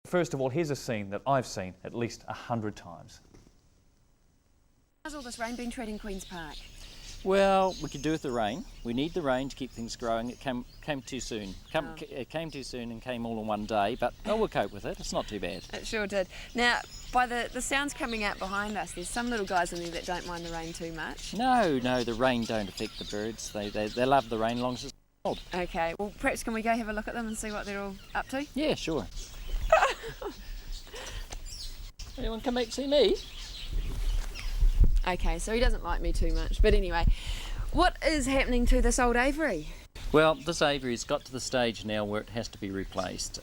first of all, here's a scene that I've seen at least 100 times. How's all this rain been treating Queen's Park? Well, we could do with the rain. We need the rain to keep things growing. It came too soon. It came too soon and came all in one day, but we'll cope with it. It's not too bad. It sure did. Now, by the sounds coming out behind us, there's some little guys in there that don't mind the rain too much. No, the rain don't affect the birds. They love the rain as long as it's cold. Okay, well perhaps can we go have a look at them and see what they're all up to? Yeah, sure. Anyone come back to see me? Okay, so he doesn't like me too much, but anyway, what is happening to this old aviary? Well, this aviary's got to the stage now where it has to be replaced.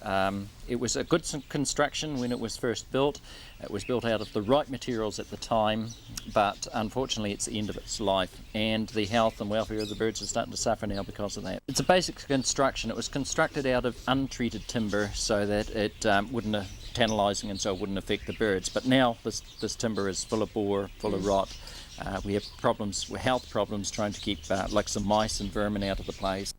It was a good construction when it was first built. It was built out of the right materials at the time, but unfortunately it's the end of its life, and the health and welfare of the birds is starting to suffer now because of that. It's a basic construction. It was constructed out of untreated timber so that it wouldn't tantalising and so it wouldn't affect the birds. But now this timber is full of boar, full of rot. We have problems, health problems, trying to keep like some mice and vermin out of the place.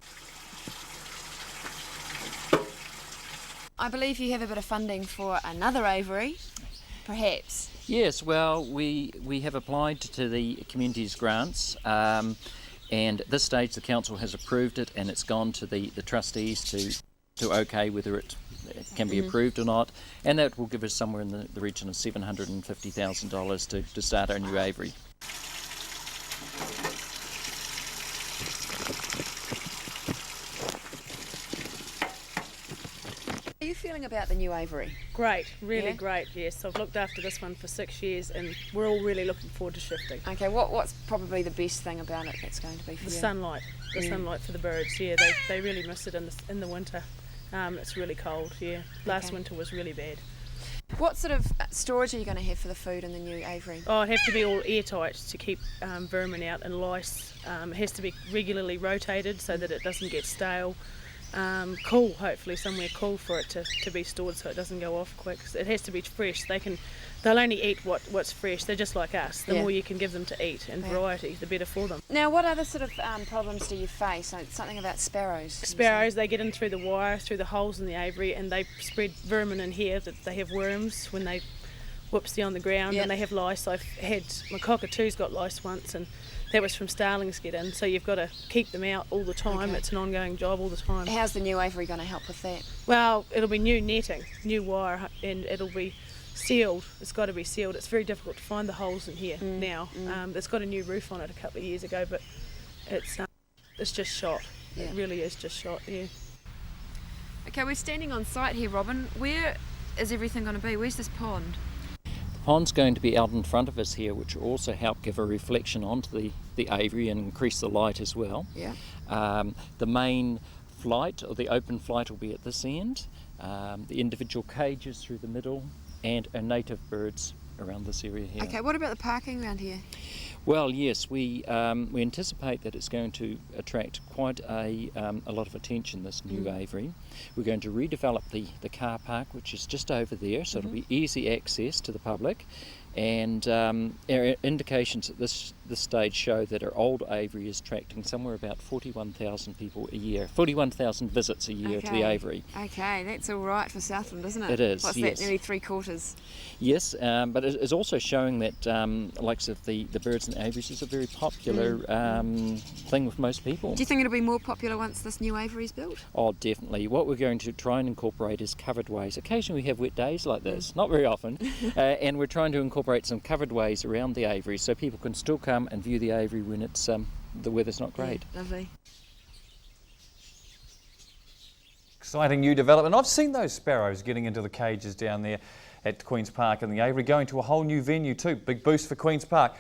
I believe you have a bit of funding for another aviary, perhaps. Yes, well, we have applied to the community's grants, and at this stage the council has approved it, and it's gone to the trustees to okay whether it can be approved or not, and that will give us somewhere in the region of $750,000 to start our new aviary. How are you feeling about the new aviary? Great, really Yeah? great, yes. I've looked after this one for 6 years and we're all really looking forward to shifting. Okay, what's probably the best thing about it that's going to be for The you? sunlight for the birds, yeah, they really miss it in the winter. It's really cold, yeah. Last winter was really bad. What sort of storage are you going to have for the food in the new aviary? Oh, it'd have to be all airtight to keep vermin out and lice. It has to be regularly rotated so that it doesn't get stale. Cool, hopefully somewhere cool for it to be stored so it doesn't go off quick. It has to be fresh. They'll only eat what's fresh. They're just like us. The more you can give them to eat and variety, the better for them. Now, what other sort of problems do you face? Something about sparrows. Sparrows, they get in through the wire, through the holes in the aviary, and they spread vermin in here. That they have worms when they whoopsie on the ground, and they have lice. My cockatoo's got lice once, and that was from starlings get in. So you've got to keep them out all the time. It's an ongoing job all the time. How's the new aviary going to help with that? Well, it'll be new netting, new wire, and it'll be sealed. It's got to be sealed. It's very difficult to find the holes in here now. It's got a new roof on it a couple of years ago, but it's just shot. It really is just shot, yeah. Okay, we're standing on site here, Robin. Where is everything going to be? Where's this pond? The pond's going to be out in front of us here, which will also help give a reflection onto the aviary and increase the light as well. Yeah. The main flight, or the open flight, will be at this end. The individual cages through the middle, and our native birds around this area here. Okay, what about the parking around here? Well, yes, we anticipate that it's going to attract quite a lot of attention, this new aviary. We're going to redevelop the car park, which is just over there, so it'll be easy access to the public. And our indications at this stage show that our old aviary is attracting somewhere about 41,000 people a year, 41,000 visits a year to the aviary. Okay, that's all right for Southland, isn't it? It is, What's yes. that, nearly 3/4? Yes, but it is also showing that likes of the birds and aviaries is a very popular thing with most people. Do you think it'll be more popular once this new aviary is built? Oh, definitely. What we're going to try and incorporate is covered ways. Occasionally we have wet days like this, not very often, and we're trying to incorporate some covered ways around the aviary so people can still come and view the aviary when it's the weather's not great. Yeah, lovely. Exciting new development. I've seen those sparrows getting into the cages down there at Queen's Park and the aviary, going to a whole new venue too. Big boost for Queen's Park.